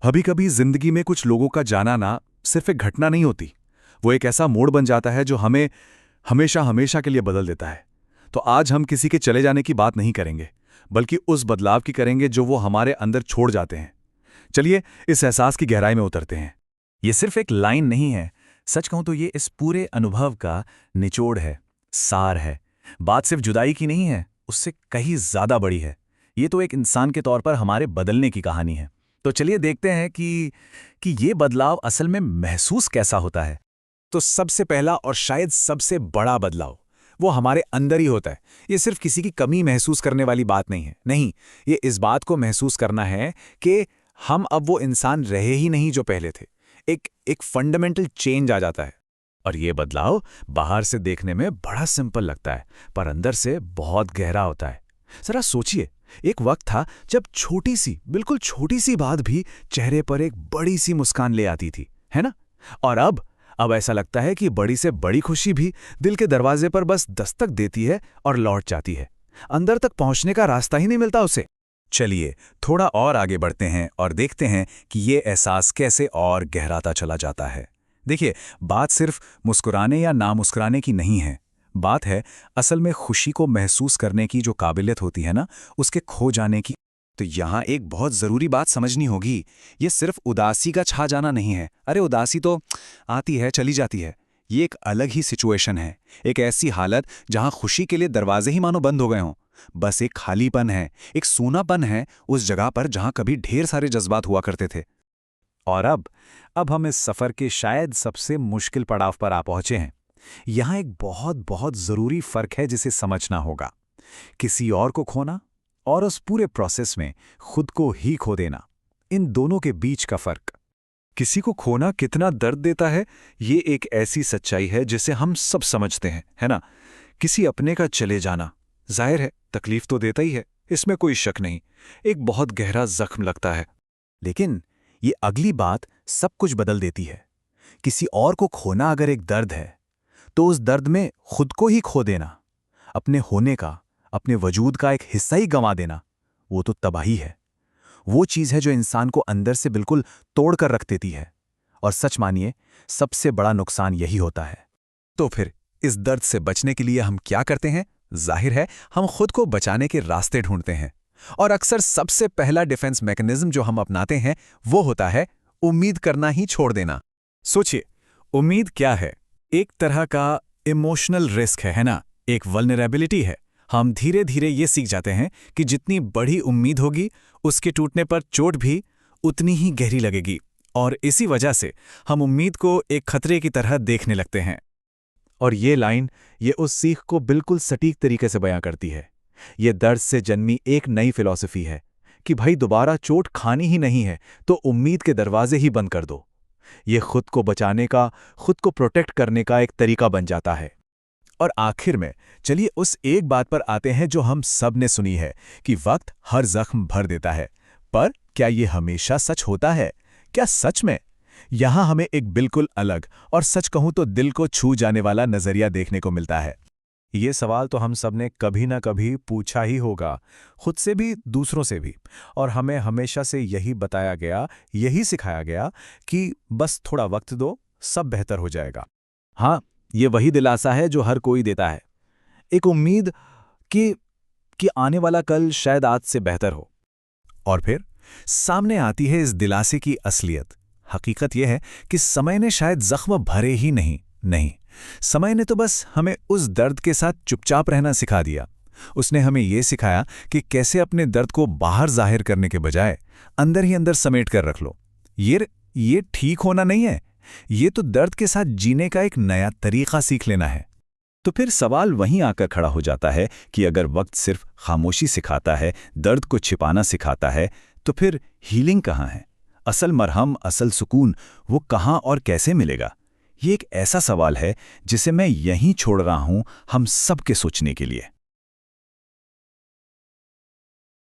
कभी कभी जिंदगी में कुछ लोगों का जाना ना सिर्फ एक घटना नहीं होती, वो एक ऐसा मोड़ बन जाता है जो हमें हमेशा हमेशा के लिए बदल देता है। तो आज हम किसी के चले जाने की बात नहीं करेंगे, बल्कि उस बदलाव की करेंगे जो वो हमारे अंदर छोड़ जाते हैं। चलिए इस एहसास की गहराई में उतरते हैं। ये सिर्फ एक लाइन नहीं है, सच कहूं तो ये इस पूरे अनुभव का निचोड़ है, सार है। बात सिर्फ जुदाई की नहीं है, उससे कहीं ज्यादा बड़ी है। ये तो एक इंसान के तौर पर हमारे बदलने की कहानी है। तो चलिए देखते हैं कि ये बदलाव असल में महसूस कैसा होता है। तो सबसे पहला और शायद सबसे बड़ा बदलाव वो हमारे अंदर ही होता है। ये सिर्फ किसी की कमी महसूस करने वाली बात नहीं है, नहीं, ये इस बात को महसूस करना है कि हम अब वो इंसान रहे ही नहीं जो पहले थे। एक फंडामेंटल चेंज आ जाता है। और ये बदलाव बाहर से देखने में बड़ा सिंपल लगता है, पर अंदर से बहुत गहरा होता है। जरा सोचिए, एक वक्त था जब छोटी सी, बिल्कुल छोटी सी बात भी चेहरे पर एक बड़ी सी मुस्कान ले आती थी, है ना? और अब ऐसा लगता है कि बड़ी से बड़ी खुशी भी दिल के दरवाजे पर बस दस्तक देती है और लौट जाती है। अंदर तक पहुंचने का रास्ता ही नहीं मिलता उसे। चलिए थोड़ा और आगे बढ़ते हैं और देखते हैं कि ये एहसास कैसे और गहराता चला जाता है। देखिए, बात सिर्फ मुस्कुराने या ना मुस्कुराने की नहीं है। बात है असल में खुशी को महसूस करने की जो काबिलियत होती है ना, उसके खो जाने की। तो यहाँ एक बहुत ज़रूरी बात समझनी होगी। ये सिर्फ उदासी का छा जाना नहीं है। अरे उदासी तो आती है चली जाती है। ये एक अलग ही सिचुएशन है, एक ऐसी हालत जहाँ खुशी के लिए दरवाजे ही मानो बंद हो गए हों। बस एक खालीपन है, एक सूनापन है उस जगह पर जहाँ कभी ढेर सारे जज्बात हुआ करते थे। और अब हम इस सफ़र के शायद सबसे मुश्किल पड़ाव पर आ पहुँचे हैं। यहाँ एक बहुत बहुत ज़रूरी फ़र्क है जिसे समझना होगा। किसी और को खोना और उस पूरे प्रोसेस में खुद को ही खो देना, इन दोनों के बीच का फ़र्क। किसी को खोना कितना दर्द देता है, ये एक ऐसी सच्चाई है जिसे हम सब समझते हैं, है ना? किसी अपने का चले जाना जाहिर है तकलीफ तो देता ही है, इसमें कोई शक नहीं। एक बहुत गहरा जख्म लगता है। लेकिन ये अगली बात सब कुछ बदल देती है। किसी और को खोना अगर एक दर्द है, तो उस दर्द में खुद को ही खो देना, अपने होने का, अपने वजूद का एक हिस्सा ही गंवा देना, वो तो तबाही है। वो चीज़ है जो इंसान को अंदर से बिल्कुल तोड़ कर रख देती है। और सच मानिए, सबसे बड़ा नुकसान यही होता है। तो फिर इस दर्द से बचने के लिए हम क्या करते हैं? जाहिर है हम खुद को बचाने के रास्ते ढूंढते हैं। और अक्सर सबसे पहला डिफेंस मैकेनिज्म जो हम अपनाते हैं वो होता है उम्मीद करना ही छोड़ देना। सोचिए, उम्मीद क्या है? एक तरह का इमोशनल रिस्क है ना? एक वल्नरेबिलिटी है। हम धीरे धीरे ये सीख जाते हैं कि जितनी बड़ी उम्मीद होगी, उसके टूटने पर चोट भी उतनी ही गहरी लगेगी। और इसी वजह से हम उम्मीद को एक खतरे की तरह देखने लगते हैं। और ये लाइन ये उस सीख को बिल्कुल सटीक तरीके से बयां करती है। ये दर्द से जन्मी एक नई फिलॉसफी है कि भाई दोबारा चोट खानी ही नहीं है तो उम्मीद के दरवाजे ही बंद कर दो। ये खुद को बचाने का, खुद को प्रोटेक्ट करने का एक तरीका बन जाता है। और आखिर में चलिए उस एक बात पर आते हैं जो हम सब ने सुनी है कि वक्त हर जख्म भर देता है। पर क्या ये हमेशा सच होता है? क्या सच में? यहां हमें एक बिल्कुल अलग और सच कहूं तो दिल को छू जाने वाला नजरिया देखने को मिलता है। ये सवाल तो हम सब ने कभी ना कभी पूछा ही होगा, खुद से भी दूसरों से भी। और हमें हमेशा से यही बताया गया, यही सिखाया गया कि बस थोड़ा वक्त दो, सब बेहतर हो जाएगा। हाँ, ये वही दिलासा है जो हर कोई देता है, एक उम्मीद कि आने वाला कल शायद आज से बेहतर हो। और फिर सामने आती है इस दिलासे की असलियत। हकीकत यह है कि समय ने शायद जख्म भरे ही नहीं, समय ने तो बस हमें उस दर्द के साथ चुपचाप रहना सिखा दिया। उसने हमें यह सिखाया कि कैसे अपने दर्द को बाहर जाहिर करने के बजाय अंदर ही अंदर समेट कर रख लो। ये ठीक होना नहीं है, ये तो दर्द के साथ जीने का एक नया तरीका सीख लेना है। तो फिर सवाल वहीं आकर खड़ा हो जाता है कि अगर वक्त सिर्फ खामोशी सिखाता है, दर्द को छिपाना सिखाता है, तो फिर हीलिंग कहाँ है? असल मरहम, असल सुकून वो कहाँ और कैसे मिलेगा? ये एक ऐसा सवाल है जिसे मैं यहीं छोड़ रहा हूं हम सब के सोचने के लिए।